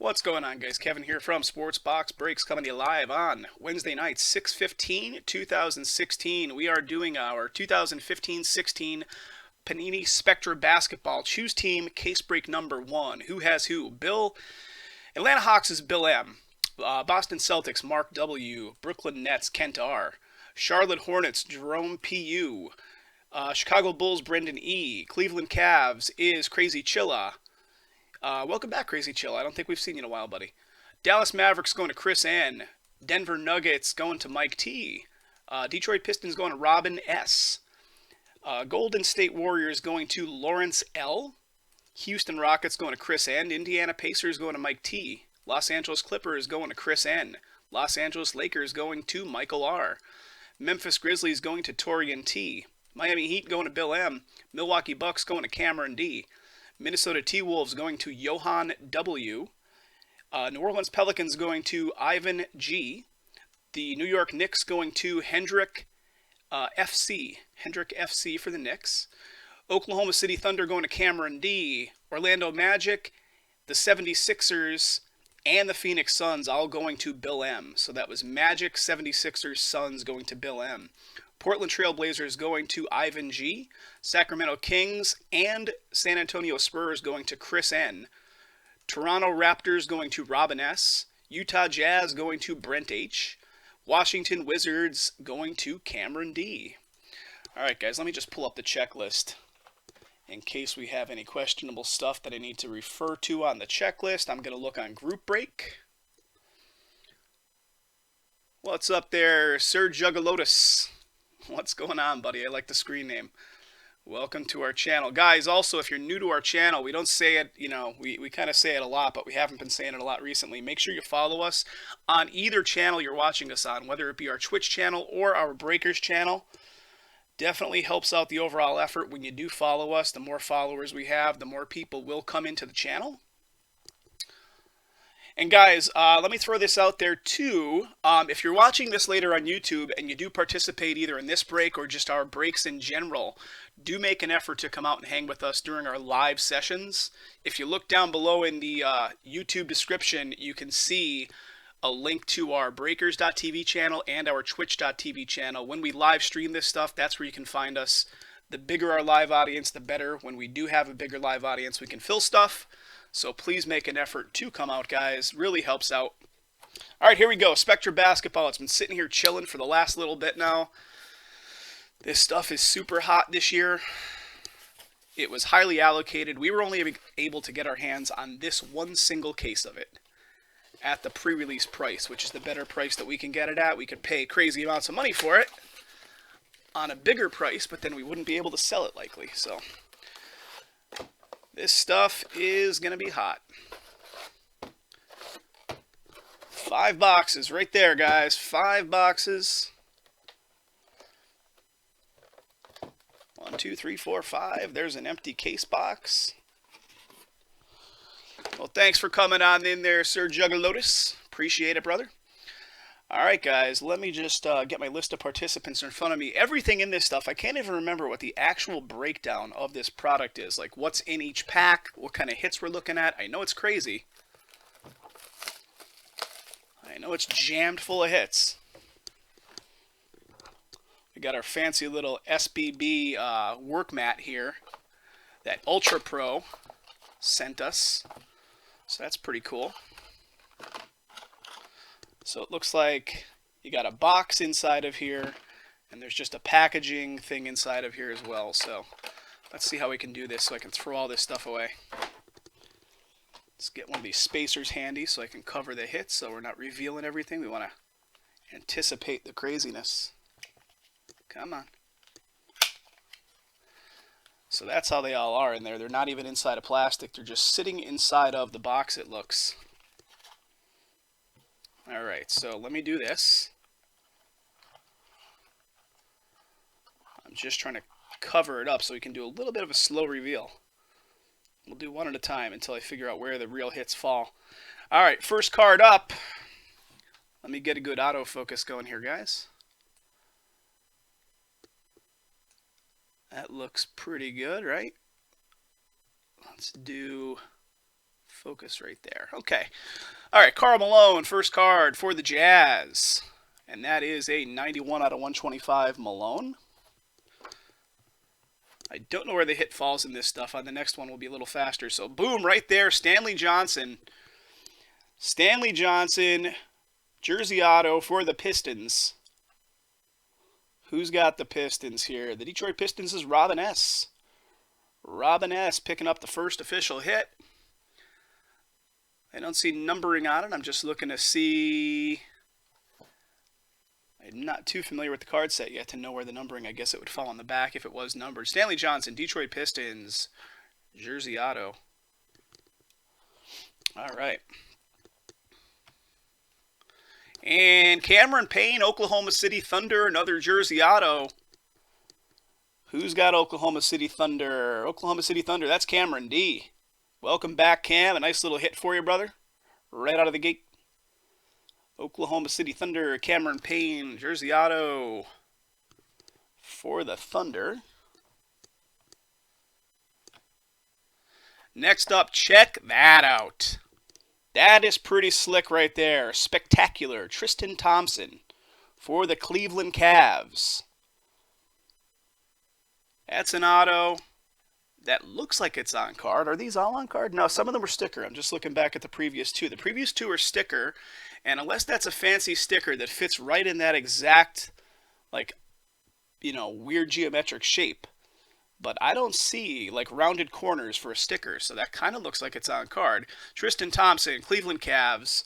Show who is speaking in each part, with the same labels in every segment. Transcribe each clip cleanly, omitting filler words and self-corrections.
Speaker 1: What's going on, guys? Kevin here from Sports Box Breaks, coming to you live on Wednesday night, 6/15/2016. We are doing our 2015-16 Panini Spectra basketball choose team case break number 1. Who has who? Atlanta Hawks is Bill M. Boston Celtics Mark W. Brooklyn Nets Kent R. Charlotte Hornets Jerome P.U. Chicago Bulls Brendan E. Cleveland Cavs is Crazy Chilla. Welcome back, Crazy Chill. I don't think we've seen you in a while, buddy. Dallas Mavericks going to Chris N. Denver Nuggets going to Mike T. Detroit Pistons going to Robin S. Golden State Warriors going to Lawrence L. Houston Rockets going to Chris N. Indiana Pacers going to Mike T. Los Angeles Clippers going to Chris N. Los Angeles Lakers going to Michael R. Memphis Grizzlies going to Torian T. Miami Heat going to Bill M. Milwaukee Bucks going to Cameron D. Minnesota T-Wolves going to Johan W. New Orleans Pelicans going to Ivan G. The New York Knicks going to Hendrick FC. Hendrick FC for the Knicks. Oklahoma City Thunder going to Cameron D. Orlando Magic, the 76ers, and the Phoenix Suns all going to Bill M. So that was Magic, 76ers, Suns going to Bill M. Portland Trail Blazers going to Ivan G. Sacramento Kings and San Antonio Spurs going to Chris N. Toronto Raptors going to Robin S. Utah Jazz going to Brent H. Washington Wizards going to Cameron D. All right, guys, let me just pull up the checklist in case we have any questionable stuff that I need to refer to on the checklist. I'm going to look on Group Break. What's up there, Sir Juggalotus? What's going on, buddy? I like the screen name. Welcome to our channel. Guys, also, if you're new to our channel, we don't say it, we kind of say it a lot, but we haven't been saying it a lot recently. Make sure you follow us on either channel you're watching us on, whether it be our Twitch channel or our Breakers channel. Definitely helps out the overall effort when you do follow us. The more followers we have, the more people will come into the channel. And guys, let me throw this out there too. If you're watching this later on YouTube and you do participate either in this break or just our breaks in general, do make an effort to come out and hang with us during our live sessions. If you look down below in the YouTube description, you can see a link to our Breakers.tv channel and our Twitch.tv channel. When we live stream this stuff, that's where you can find us. The bigger our live audience, the better. When we do have a bigger live audience, we can fill stuff. So please make an effort to come out, guys. Really helps out. All right, here we go. Spectra basketball. It's been sitting here chilling for the last little bit now. This stuff is super hot this year. It was highly allocated. We were only able to get our hands on this one single case of it at the pre-release price, which is the better price that we can get it at. We could pay crazy amounts of money for it on a bigger price, but then we wouldn't be able to sell it likely. So this stuff is going to be hot. 5 boxes right there, guys. 5 boxes. 1, 2, 3, 4, 5. There's an empty case box. Well, thanks for coming on in there, Sir Juggalotus. Appreciate it, brother. All right, guys, let me just get my list of participants in front of me. Everything in this stuff, I can't even remember what the actual breakdown of this product is. Like what's in each pack, what kind of hits we're looking at. I know it's crazy. I know it's jammed full of hits. We got our fancy little SBB work mat here that Ultra Pro sent us. So that's pretty cool. So it looks like you got a box inside of here, and there's just a packaging thing inside of here as well. So let's see how we can do this so I can throw all this stuff away. Let's get one of these spacers handy so I can cover the hits so we're not revealing everything. We want to anticipate the craziness. Come on. So that's how they all are in there. They're not even inside of plastic. They're just sitting inside of the box, it looks. All right, so let me do this. I'm just trying to cover it up so we can do a little bit of a slow reveal. We'll do one at a time until I figure out where the real hits fall. All right, first card up. Let me get a good autofocus going here, guys. That looks pretty good, right? Let's do Focus right there. Okay. All right, Karl Malone, first card for the Jazz. And that is a 91 out of 125 Malone. I don't know where the hit falls in this stuff. On the next one, we'll be a little faster. So, boom, right there, Stanley Johnson. Stanley Johnson, jersey auto for the Pistons. Who's got the Pistons here? The Detroit Pistons is Robin S. Robin S. picking up the first official hit. I don't see numbering on it. I'm just looking to see. I'm not too familiar with the card set yet to know where the numbering, I guess it would fall on the back if it was numbered. Stanley Johnson, Detroit Pistons, jersey auto. All right. And Cameron Payne, Oklahoma City Thunder, another jersey auto. Who's got Oklahoma City Thunder? Oklahoma City Thunder, that's Cameron D. Welcome back, Cam. A nice little hit for you, brother. Right out of the gate. Oklahoma City Thunder, Cameron Payne, jersey auto for the Thunder. Next up, check that out. That is pretty slick right there. Spectacular. Tristan Thompson for the Cleveland Cavs. That's an auto. That looks like it's on card. Are these all on card? No, some of them were sticker. I'm just looking back at the previous two. The previous two are sticker, and unless that's a fancy sticker that fits right in that exact, weird geometric shape, but I don't see, rounded corners for a sticker, so that kind of looks like it's on card. Tristan Thompson, Cleveland Cavs.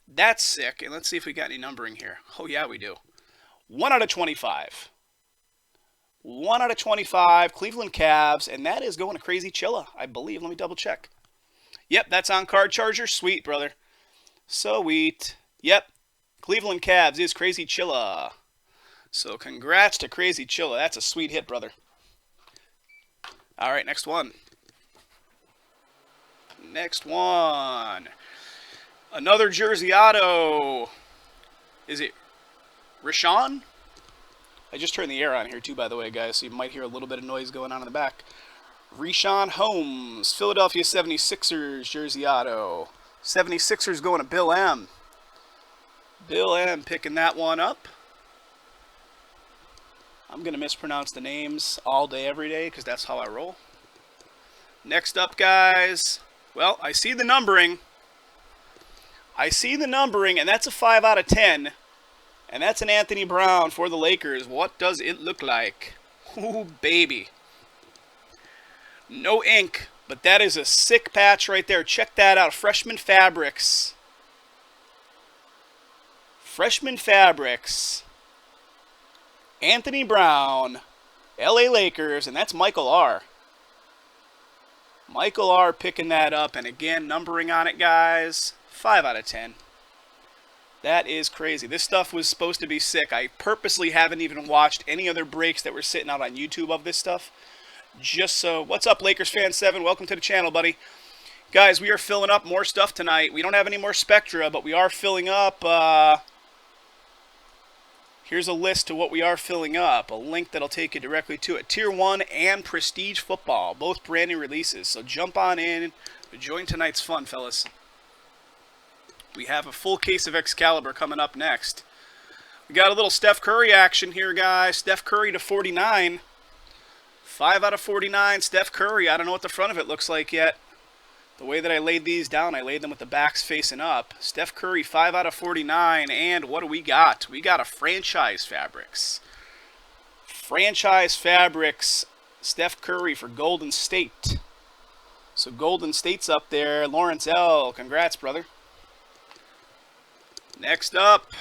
Speaker 1: That's sick, and let's see if we got any numbering here. Oh, yeah, we do. 1 out of 25. 1 out of 25, Cleveland Cavs, and that is going to Crazy Chilla, I believe. Let me double check. Yep, that's on card Charger. Sweet, brother. Sweet. Yep, Cleveland Cavs is Crazy Chilla. So congrats to Crazy Chilla. That's a sweet hit, brother. All right, next one. Next one. Another jersey auto. Is it Rashawn? I just turned the air on here too, by the way, guys, so you might hear a little bit of noise going on in the back. Richaun Holmes, Philadelphia 76ers, jersey auto. 76ers going to Bill M. Bill M picking that one up. I'm going to mispronounce the names all day, every day, because that's how I roll. Next up, guys. Well, I see the numbering. And that's a 5 out of 10. And that's an Anthony Brown for the Lakers. What does it look like? Ooh, baby. No ink, but that is a sick patch right there. Check that out. Freshman Fabrics. Freshman Fabrics. Anthony Brown. LA Lakers. And that's Michael R. Michael R picking that up. And again, numbering on it, guys. 5 out of 10. That is crazy. This stuff was supposed to be sick. I purposely haven't even watched any other breaks that were sitting out on YouTube of this stuff. Just so, what's up, Lakers Fan 7? Welcome to the channel, buddy. Guys, we are filling up more stuff tonight. We don't have any more Spectra, but we are filling up. Here's a list to what we are filling up. A link that'll take you directly to it. Tier 1 and Prestige Football. Both brand new releases. So jump on in. Join tonight's fun, fellas. We have a full case of Excalibur coming up next. We got a little Steph Curry action here, guys. Steph Curry to 49. 5 out of 49, Steph Curry. I don't know what the front of it looks like yet. The way that I laid these down, I laid them with the backs facing up. Steph Curry, 5 out of 49. And what do we got? We got a Franchise Fabrics. Franchise Fabrics, Steph Curry for Golden State. So Golden State's up there. Lawrence L., congrats, brother. Next up,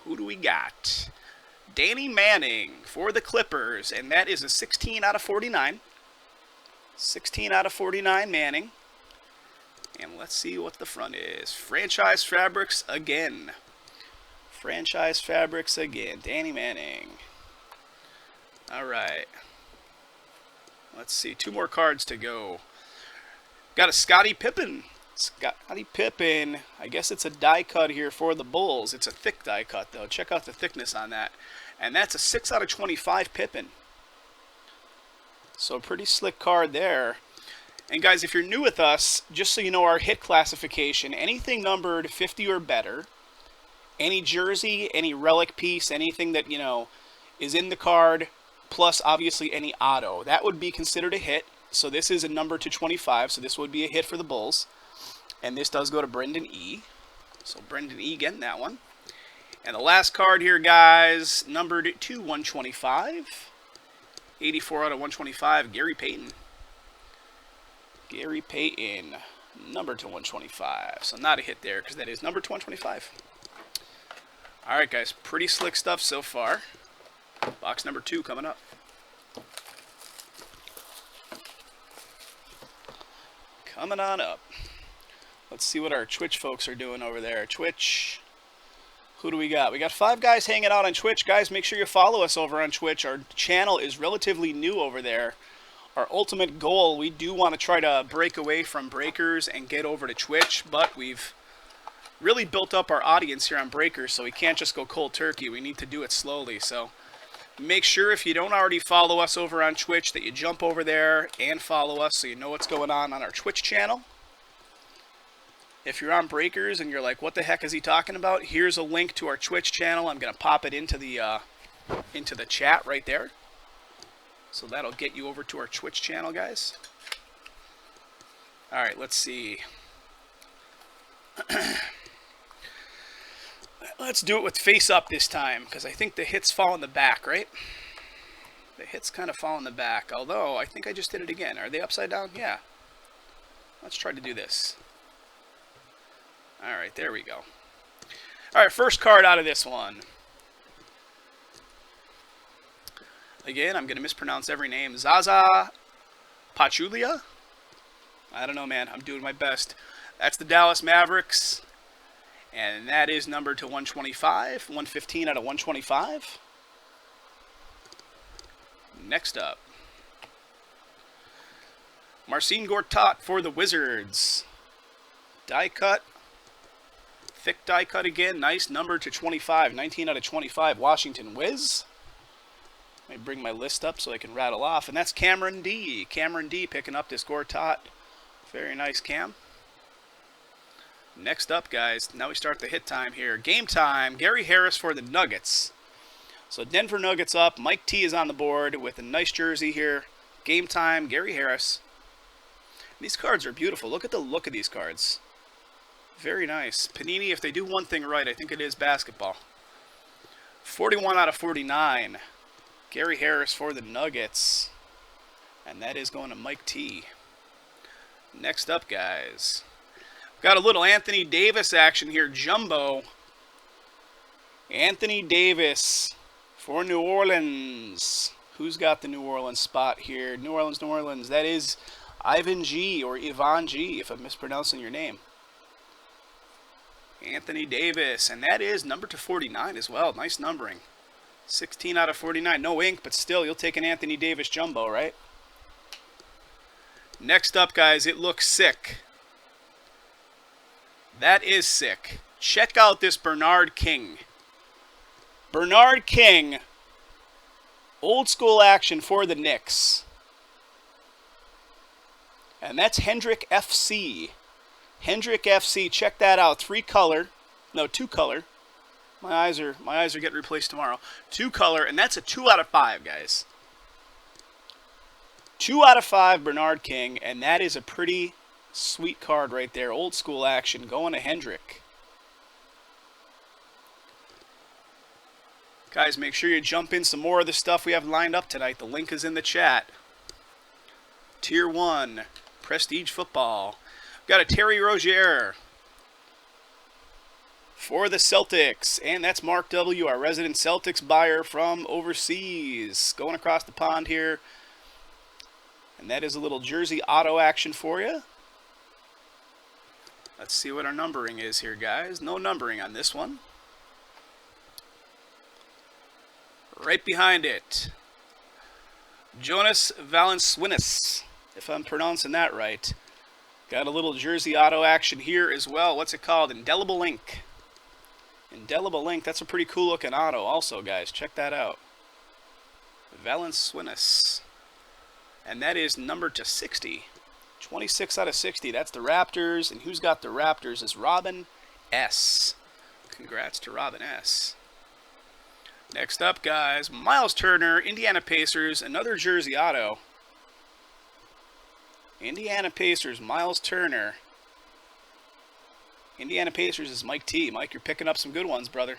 Speaker 1: who do we got? Danny Manning for the Clippers, and that is a 16 out of 49. 16 out of 49 Manning. And let's see what the front is. Franchise Fabrics again. Franchise Fabrics again. Danny Manning. All right. Let's see. 2 more cards to go. Got a Scottie Pippen. Scottie Pippen, I guess it's a die cut here for the Bulls. It's a thick die cut, though. Check out the thickness on that. And that's a 6 out of 25 Pippen. So a pretty slick card there. And guys, if you're new with us, just so you know our hit classification, anything numbered 50 or better, any jersey, any relic piece, anything that, you know, is in the card, plus obviously any auto, that would be considered a hit. So this is a number to 25, so this would be a hit for the Bulls. And this does go to Brendan E. So Brendan E getting that one. And the last card here, guys, numbered to 125. 84 out of 125, Gary Payton. Gary Payton, number to 125. So not a hit there because that is number to 125. All right, guys, pretty slick stuff so far. Box number 2 coming up. Coming on up. Let's see what our Twitch folks are doing over there. Twitch, who do we got? We got 5 guys hanging out on Twitch. Guys, make sure you follow us over on Twitch. Our channel is relatively new over there. Our ultimate goal, we do want to try to break away from Breakers and get over to Twitch, but we've really built up our audience here on Breakers, so we can't just go cold turkey. We need to do it slowly. So make sure if you don't already follow us over on Twitch that you jump over there and follow us so you know what's going on our Twitch channel. If you're on Breakers and you're like, what the heck is he talking about? Here's a link to our Twitch channel. I'm going to pop it into the chat right there. So that'll get you over to our Twitch channel, guys. All right, let's see. Let's do it with face up this time, because I think the hits fall in the back, right? The hits kind of fall in the back, although I think I just did it again. Are they upside down? Yeah. Let's try to do this. All right, there we go. All right, first card out of this one. Again, I'm going to mispronounce every name. Zaza Pachulia? I don't know, man. I'm doing my best. That's the Dallas Mavericks. And that is numbered to 125. 115 out of 125. Next up. Marcin Gortat for the Wizards. Die cut. Thick die cut again. Nice number to 25. 19 out of 25. Washington Wiz. Let me bring my list up so I can rattle off. And that's Cameron D. Cameron D picking up this Gortat. Very nice, Cam. Next up, guys. Now we start the hit time here. Game time. Gary Harris for the Nuggets. So Denver Nuggets up. Mike T is on the board with a nice jersey here. Game time. Gary Harris. These cards are beautiful. Look at the look of these cards. Very nice. Panini, if they do one thing right, I think it is basketball. 41 out of 49. Gary Harris for the Nuggets. And that is going to Mike T. Next up, guys. Got a little Anthony Davis action here. Jumbo. Anthony Davis for New Orleans. Who's got the New Orleans spot here? New Orleans, New Orleans. That is Ivan G. or Ivan G. if I'm mispronouncing your name. Anthony Davis. And that is number to 49 as well. Nice numbering. 16 out of 49. No ink, but still, you'll take an Anthony Davis jumbo, right? Next up, guys, it looks sick. That is sick. Check out this Bernard King. Bernard King. Old school action for the Knicks. And that's Hendrick FC. Hendrick FC, check that out. 3-color. No, 2-color. My eyes are getting replaced tomorrow. 2-color, and that's a 2 out of 5, guys. 2 out of 5, Bernard King, and that is a pretty sweet card right there. Old school action going to Hendrick. Guys, make sure you jump in some more of the stuff we have lined up tonight. The link is in the chat. Tier 1, Prestige Football. We've got a Terry Rozier for the Celtics, and that's Mark W., our resident Celtics buyer from overseas. Going across the pond here. And that is a little jersey auto action for you. Let's see what our numbering is here, guys. No numbering on this one. Right behind it, Jonas Valanciunas, if I'm pronouncing that right. Got a little jersey auto action here as well. What's it called? Indelible Ink. Indelible Ink. That's a pretty cool looking auto also, guys. Check that out. Valanciunas. And that is numbered to 60. 26 out of 60. That's the Raptors. And who's got the Raptors is Robin S. Congrats to Robin S. Next up, guys, Miles Turner, Indiana Pacers, another jersey auto. Indiana Pacers, Miles Turner. Indiana Pacers is Mike T. Mike, you're picking up some good ones, brother.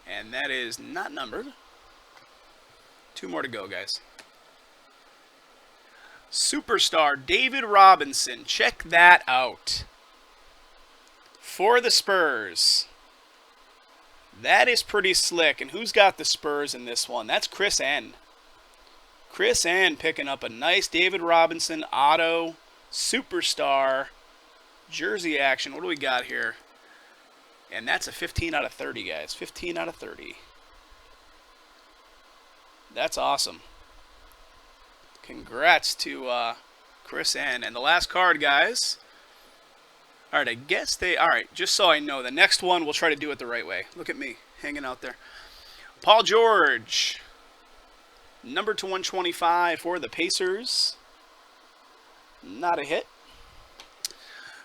Speaker 1: And that is not numbered. 2 more to go, guys. Superstar David Robinson. Check that out. For the Spurs. That is pretty slick. And who's got the Spurs in this one? That's Chris N. Chris N picking up a nice David Robinson auto superstar jersey action. What do we got here? And that's a 15 out of 30, guys. 15 out of 30. That's awesome. Congrats to Chris N. And the last card, guys. All right, I guess they... All right, just so I know, the next one, we'll try to do it the right way. Look at me, hanging out there. Paul George. Number to 125 for the Pacers. Not a hit.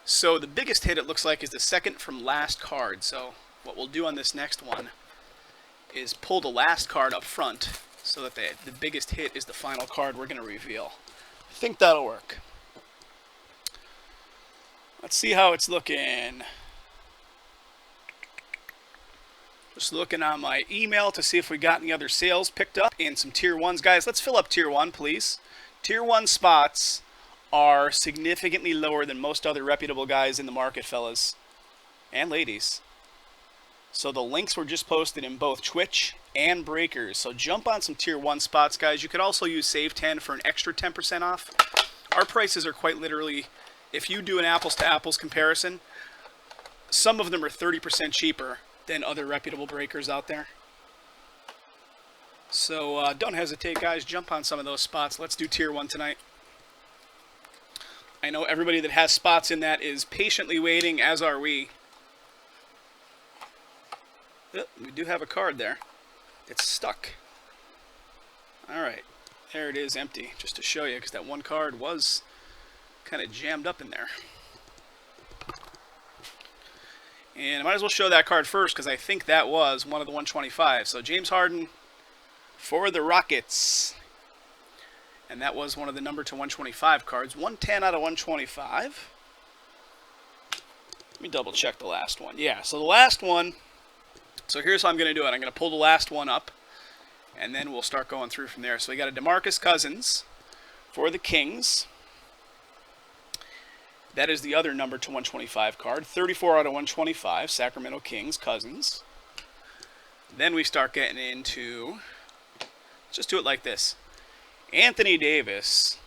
Speaker 1: So the biggest hit, it looks like, is the second from last card. So what we'll do on this next one is pull the last card up front so that the biggest hit is the final card we're going to reveal. I think that'll work. Let's see how it's looking. Just looking on my email to see if we got any other sales picked up in some Tier 1s. Guys, let's fill up Tier 1, please. Tier 1 spots are significantly lower than most other reputable guys in the market, fellas and ladies. So the links were just posted in both Twitch and Breakers. So jump on some Tier 1 spots, guys. You could also use Save 10 for an extra 10% off. Our prices are quite literally, if you do an apples-to-apples comparison, some of them are 30% cheaper than other reputable breakers out there. So don't hesitate, guys. Jump on some of those spots. Let's do Tier 1 tonight. I know everybody that has spots in that is patiently waiting, as are we. Oh, we do have a card there. It's stuck. Alright, there it is, empty, just to show you, because that one card was kind of jammed up in there. And I might as well show that card first, because I think that was one of the 125. So James Harden for the Rockets. And that was one of the number to 125 cards. 110 out of 125. Let me double check the last one. Yeah, so the last one, so here's how I'm going to do it. I'm going to pull the last one up, and then we'll start going through from there. So we got a DeMarcus Cousins for the Kings. That is the other number to 125 card. 34 out of 125, Sacramento Kings, Cousins. Then we start getting into, let's just do it like this. Anthony Davis,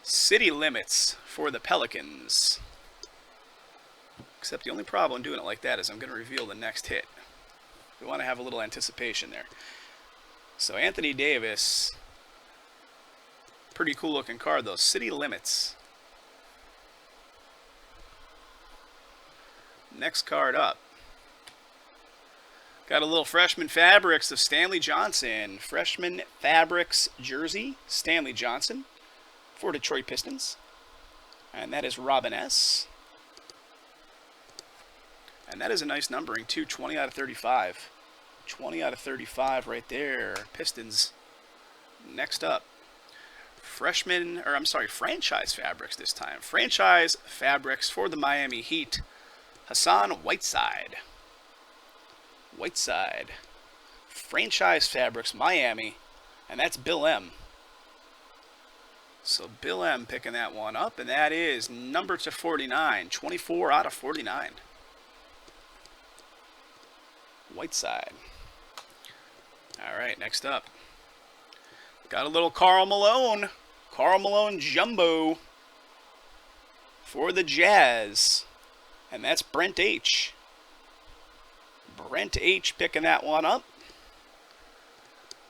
Speaker 1: City Limits for the Pelicans. Except the only problem doing it like that is I'm going to reveal the next hit. We want to have a little anticipation there. So Anthony Davis, pretty cool looking card though. City Limits. Next card up. Got a little Freshman Fabrics of Stanley Johnson. Freshman Fabrics jersey, Stanley Johnson for Detroit Pistons. And that is Robin S. And that is a nice numbering too, 20 out of 35. 20 out of 35 right there, Pistons. Next up, Franchise Fabrics this time. Franchise Fabrics for the Miami Heat. Hassan Whiteside. Franchise Fabrics, Miami. And that's Bill M. So Bill M picking that one up. And that is number to 49. 24 out of 49. Whiteside. Alright, next up. Got a little Karl Malone. Karl Malone Jumbo. For the Jazz. And that's Brent H. Brent H picking that one up.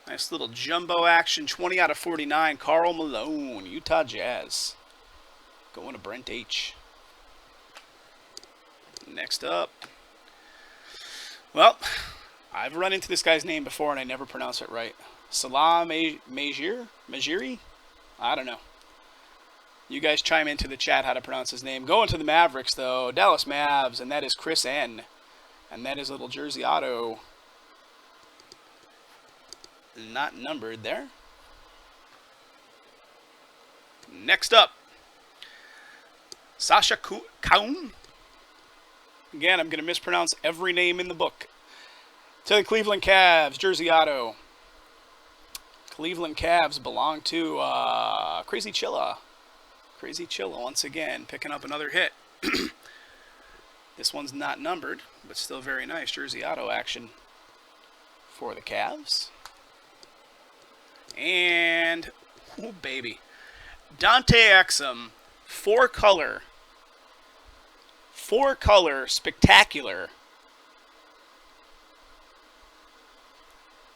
Speaker 1: Nice little jumbo action. 20 out of 49. Karl Malone, Utah Jazz. Going to Brent H. Next up. Well, I've run into this guy's name before and I never pronounce it right. Salah Majiri? I don't know. You guys chime into the chat how to pronounce his name. Going to the Mavericks, though. Dallas Mavs, and that is Chris N. And that is a little jersey auto. Not numbered there. Next up, Sasha Kaun. Again, I'm going to mispronounce every name in the book. To the Cleveland Cavs, jersey auto. Cleveland Cavs belong to Crazy Chilla. Crazy Chilla once again, picking up another hit. This one's not numbered, but still very nice. Jersey auto action for the Cavs. And, oh baby, Dante Exum, four color, spectacular.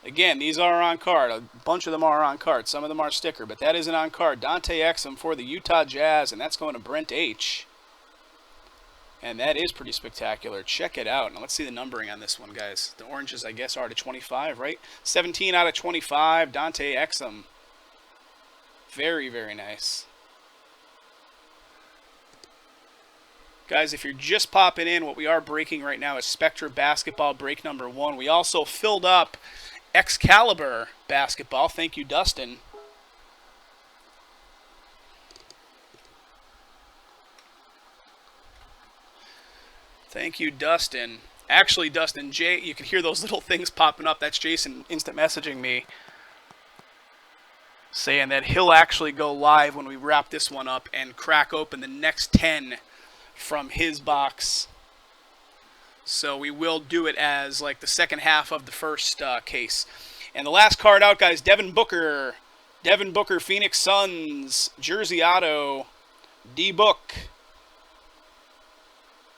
Speaker 1: Again, these are on card. A bunch of them are on card. Some of them are sticker, but that isn't on card. Dante Exum for the Utah Jazz, and that's going to Brent H. And that is pretty spectacular. Check it out. Now let's see the numbering on this one, guys. The oranges, I guess, are to 25, right? 17 out of 25, Dante Exum. Very, very nice. Guys, if you're just popping in, what we are breaking right now is Spectra Basketball break number 1. We also filled up Excalibur Basketball. Thank you, Dustin. Thank you, Dustin. Actually, Dustin, Jay, you can hear those little things popping up. That's Jason instant messaging me saying that he'll actually go live when we wrap this one up and crack open the next 10 from his box. So we will do it as like the second half of the first case. And the last card out, guys, Devin Booker. Devin Booker, Phoenix Suns, jersey auto, D-Book.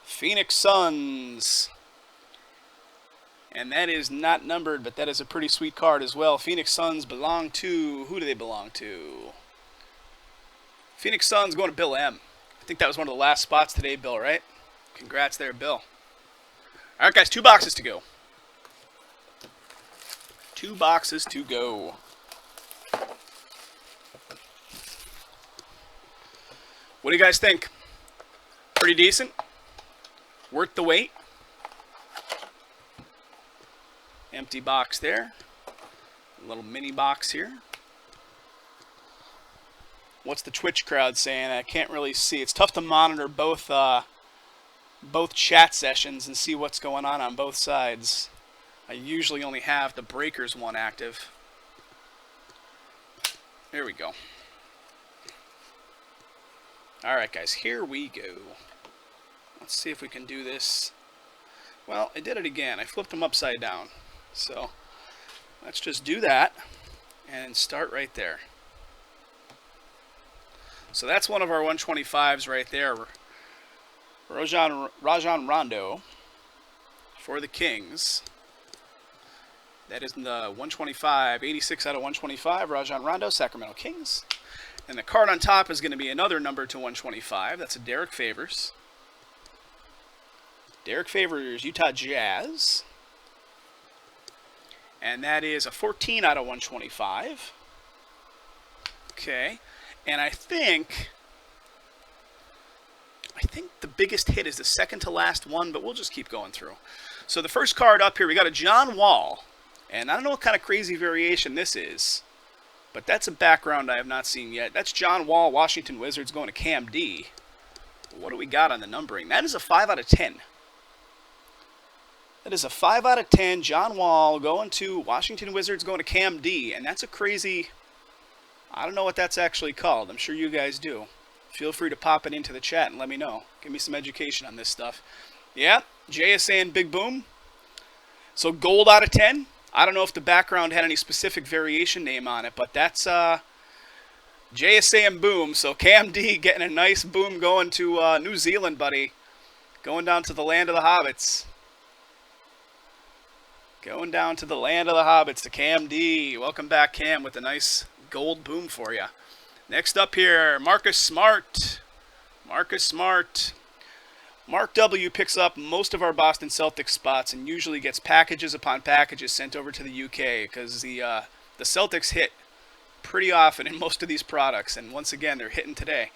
Speaker 1: Phoenix Suns. And that is not numbered, but that is a pretty sweet card as well. Phoenix Suns belong to, who do they belong to? Phoenix Suns going to Bill M. I think that was one of the last spots today, Bill, right? Congrats there, Bill. All right, guys, 2 boxes to go. 2 boxes to go. What do you guys think? Pretty decent? Worth the wait? Empty box there. A little mini box here. What's the Twitch crowd saying? I can't really see. It's tough to monitor both chat sessions and see what's going on both sides. I usually only have the Breakers one active. There we go. Alright, guys, here we go. Let's see if we can do this. Well, I did it again. I flipped them upside down. So let's just do that and start right there. So that's one of our 125s right there. Rajon Rondo for the Kings. That is the 125, 86 out of 125, Rajon Rondo, Sacramento Kings. And the card on top is going to be another number to 125. That's a Derek Favors. Derek Favors, Utah Jazz. And that is a 14 out of 125. Okay. And I think the biggest hit is the second to last one, but we'll just keep going through. So the first card up here, we got a John Wall. And I don't know what kind of crazy variation this is, but that's a background I have not seen yet. That's John Wall, Washington Wizards, going to Cam D. What do we got on the numbering? That is a 5 out of 10. That is a 5 out of 10. John Wall going to Washington Wizards, going to Cam D. And that's a crazy, I don't know what that's actually called. I'm sure you guys do. Feel free to pop it into the chat and let me know. Give me some education on this stuff. Yeah, JSA and Big Boom. So gold out of 10. I don't know if the background had any specific variation name on it, but that's JSA and Boom. So Cam D getting a nice boom going to New Zealand, buddy. Going down to the land of the hobbits. Going down to the land of the hobbits to Cam D. Welcome back, Cam, with a nice gold boom for you. Next up here, Marcus Smart. Marcus Smart. Mark W. picks up most of our Boston Celtics spots and usually gets packages upon packages sent over to the UK because the The Celtics hit pretty often in most of these products, and once again, they're hitting today.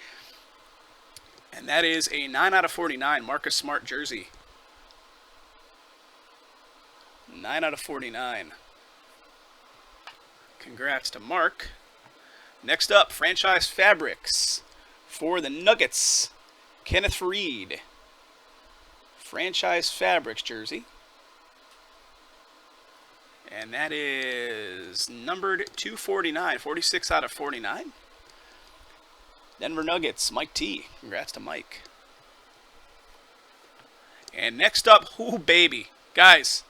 Speaker 1: And that is a 9 out of 49 Marcus Smart jersey. 9 out of 49. Congrats to Mark. Next up, Franchise Fabrics for the Nuggets. Kenneth Reed. Franchise Fabrics jersey. And that is numbered 249, 46 out of 49. Denver Nuggets, Mike T. Congrats to Mike. And next up, ooh, baby. Guys.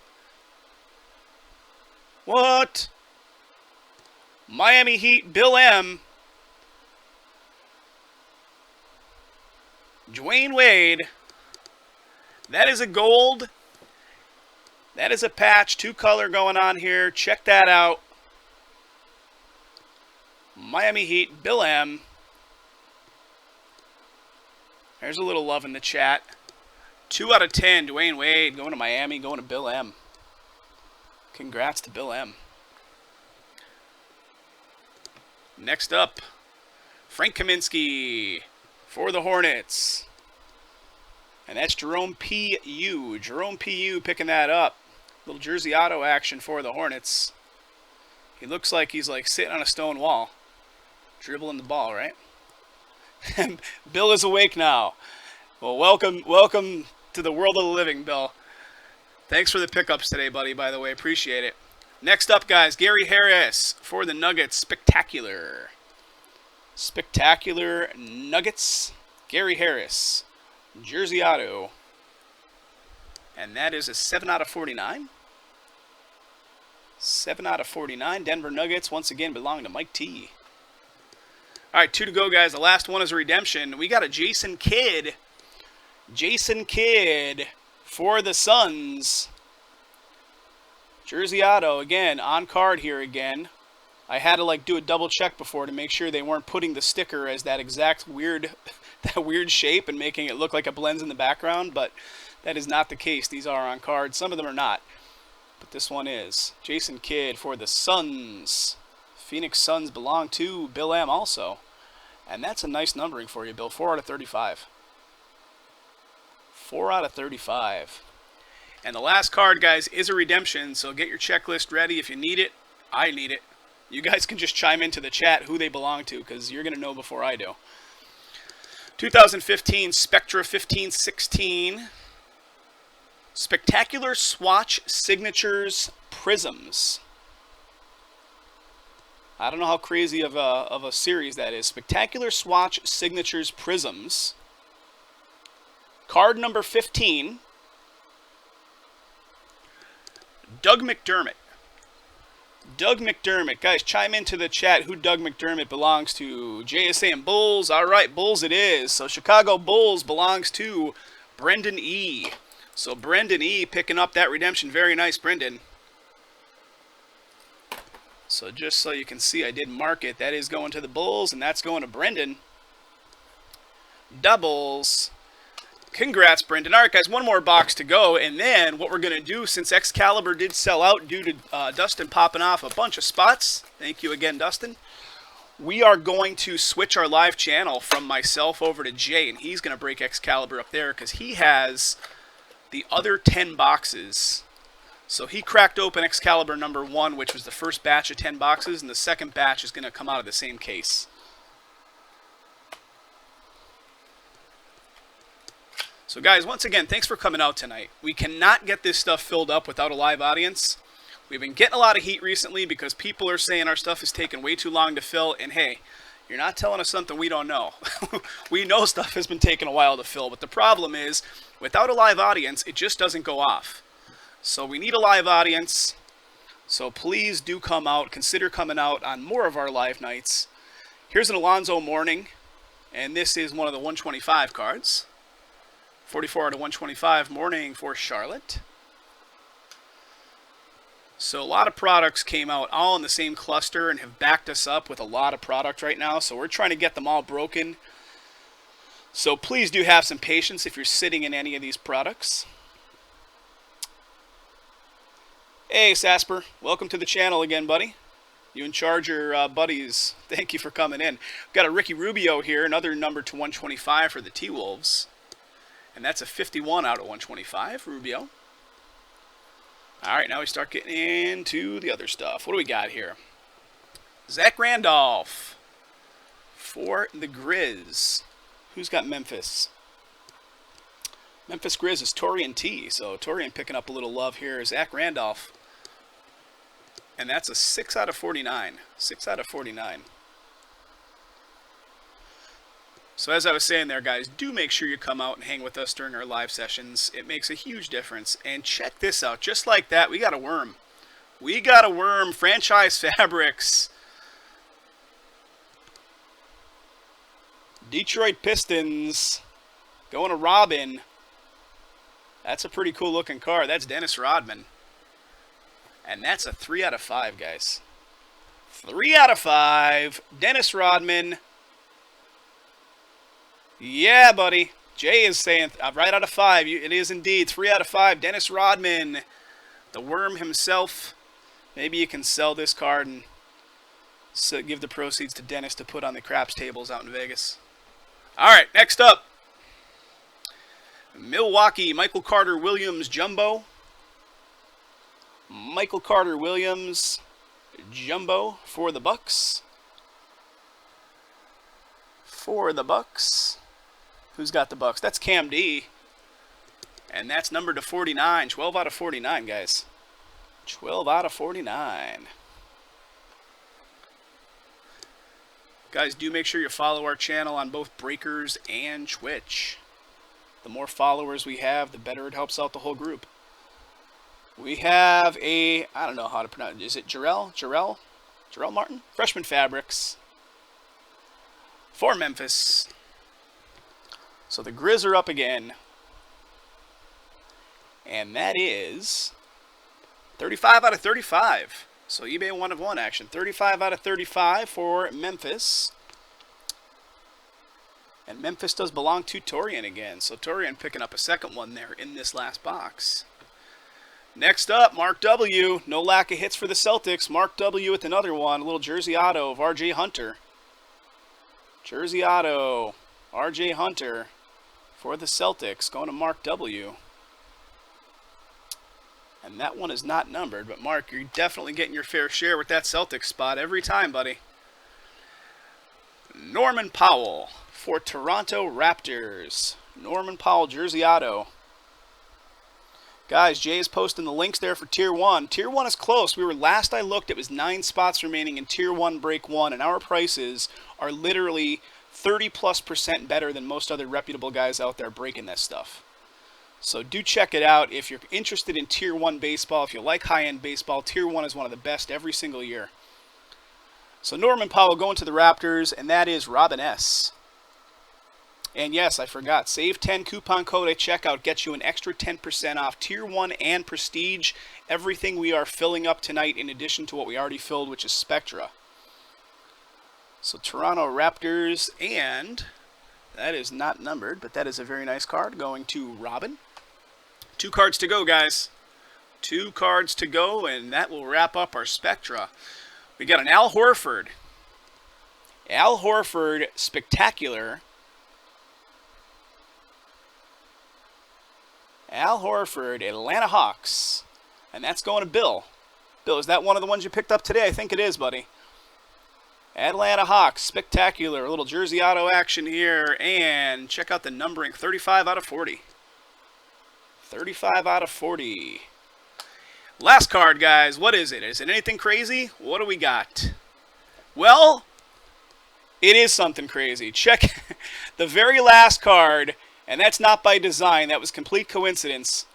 Speaker 1: What? Miami Heat, Bill M. Dwayne Wade. That is a gold. That is a patch, 2-color going on here. Check that out. Miami Heat, Bill M. There's a little love in the chat. 2 out of 10, Dwayne Wade going to Miami, going to Bill M. Congrats to Bill M. Next up, Frank Kaminsky for the Hornets. And that's Jerome P.U. Jerome P.U. picking that up. Little jersey auto action for the Hornets. He looks like he's like sitting on a stone wall. Dribbling the ball, right? And Bill is awake now. Well, welcome to the world of the living, Bill. Thanks for the pickups today, buddy, by the way. Appreciate it. Next up, guys, Gary Harris for the Nuggets. Spectacular. Spectacular Nuggets. Gary Harris. Jersey auto. And that is a 7 out of 49. 7 out of 49. Denver Nuggets, once again, belong to Mike T. All right, 2 to go, guys. The last one is a redemption. We got a Jason Kidd. Jason Kidd for the Suns. Jersey auto, again, on card here again. I had to do a double check before to make sure they weren't putting the sticker as that exact weird shape and making it look like it blends in the background, but that is not the case. These are on card. Some of them are not, but this one is. Jason Kidd for the Suns. Phoenix Suns belong to Bill M also. And that's a nice numbering for you, Bill. 4 out of 35. 4 out of 35. And the last card, guys, is a redemption, so get your checklist ready if you need it. I need it. You guys can just chime into the chat who they belong to, because you're going to know before I do. 2015 Spectra 15-16. Spectacular Swatch Signatures Prisms. I don't know how crazy of a series that is. Spectacular Swatch Signatures Prisms. Card number 15. Doug McDermott. Doug McDermott. Guys, chime into the chat who Doug McDermott belongs to. JSA and Bulls. All right, Bulls it is. So Chicago Bulls belongs to Brendan E. So Brendan E. picking up that redemption. Very nice, Brendan. So just so you can see, I did mark it. That is going to the Bulls, and that's going to Brendan. Doubles. Congrats, Brendan. All right, guys, one more box to go, and then what we're going to do, since Excalibur did sell out due to Dustin popping off a bunch of spots, thank you again, Dustin, we are going to switch our live channel from myself over to Jay, and he's going to break Excalibur up there because he has the other 10 boxes. So he cracked open Excalibur number 1, which was the first batch of 10 boxes, and the second batch is going to come out of the same case. So guys, once again, thanks for coming out tonight. We cannot get this stuff filled up without a live audience. We've been getting a lot of heat recently because people are saying our stuff is taking way too long to fill, and hey, you're not telling us something we don't know. We know stuff has been taking a while to fill, but the problem is, without a live audience, it just doesn't go off. So we need a live audience, so please do come out. Consider coming out on more of our live nights. Here's an Alonzo Mourning, and this is one of the 125 cards. 44 out of 125 Mourning for Charlotte. So a lot of products came out all in the same cluster and have backed us up with a lot of product right now. So we're trying to get them all broken. So please do have some patience if you're sitting in any of these products. Hey, Sasper. Welcome to the channel again, buddy. You and Charger buddies, thank you for coming in. We've got a Ricky Rubio here, another number to 125 for the T-Wolves. And that's a 51 out of 125, Rubio. All right, now we start getting into the other stuff. What do we got here? Zach Randolph for the Grizz. Who's got Memphis? Memphis Grizz is Torian T. So Torian picking up a little love here. Zach Randolph. And that's a 6 out of 49. 6 out of 49. So as I was saying there, guys, do make sure you come out and hang with us during our live sessions. It makes a huge difference. And check this out. Just like that, we got a worm. We got a worm. Franchise Fabrics. Detroit Pistons. Going to Robin. That's a pretty cool looking card. That's Dennis Rodman. And that's a 3 out of 5, guys. 3 out of 5. Dennis Rodman. Yeah, buddy. Jay is saying right out of 5. It is indeed 3 out of 5. Dennis Rodman, the worm himself. Maybe you can sell this card and give the proceeds to Dennis to put on the craps tables out in Vegas. All right, next up. Milwaukee, Michael Carter Williams Jumbo. Michael Carter Williams Jumbo for the Bucks. For the Bucks. Who's got the Bucks? That's Cam D. And that's numbered to 49. 12 out of 49, guys. 12 out of 49. Guys, do make sure you follow our channel on both Breakers and Twitch. The more followers we have, the better it helps out the whole group. We have I don't know how to pronounce it. Is it Jarrell Martin? Freshman Fabrics. For Memphis. So the Grizz are up again. And that is 35 out of 35. So eBay 1 of 1 action. 35 out of 35 for Memphis. And Memphis does belong to Torian again. So Torian picking up a second one there in this last box. Next up, Mark W. No lack of hits for the Celtics. Mark W. with another one. A little jersey auto of R.J. Hunter. Jersey auto. R.J. Hunter for the Celtics. Going to Mark W. And that one is not numbered. But Mark, you're definitely getting your fair share with that Celtics spot every time, buddy. Norman Powell for Toronto Raptors. Norman Powell jersey auto. Guys, Jay is posting the links there for Tier 1. Tier 1 is close. Last I looked, it was 9 spots remaining in Tier 1 Break 1, and our prices are literally 30+% better than most other reputable guys out there breaking this stuff. So do check it out. If you're interested in Tier 1 baseball, if you like high-end baseball, Tier 1 is one of the best every single year. So Norman Powell going to the Raptors, and that is Robin S. And yes, I forgot, Save 10 coupon code at checkout gets you an extra 10% off Tier 1 and Prestige. Everything we are filling up tonight in addition to what we already filled, which is Spectra. So Toronto Raptors, and that is not numbered, but that is a very nice card going to Robin. 2 cards to go, guys. 2 cards to go, and that will wrap up our Spectra. We got an Al Horford. Al Horford Spectacular. Al Horford, Atlanta Hawks. And that's going to Bill. Bill, is that one of the ones you picked up today? I think it is, buddy. Atlanta Hawks, Spectacular. A little jersey auto action here. And check out the numbering, 35 out of 40. 35 out of 40. Last card, guys. What is it? Is it anything crazy? What do we got? Well, it is something crazy. Check the very last card. And that's not by design. That was complete coincidence.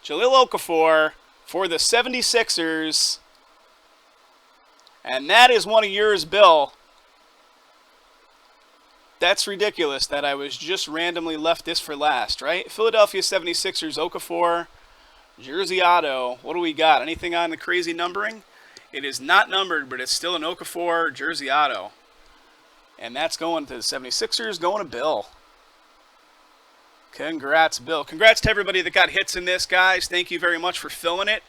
Speaker 1: Jahlil Okafor for the 76ers. And that is one of yours, Bill. That's ridiculous that I was just randomly left this for last, right? Philadelphia 76ers, Okafor, jersey auto. What do we got? Anything on the crazy numbering? It is not numbered, but it's still an Okafor jersey auto. And that's going to the 76ers, going to Bill. Congrats, Bill. Congrats to everybody that got hits in this, guys. Thank you very much for filling it.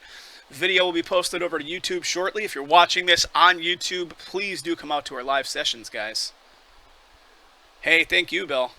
Speaker 1: Video will be posted over to YouTube shortly. If you're watching this on YouTube, please do come out to our live sessions, guys. Hey, thank you, Bill.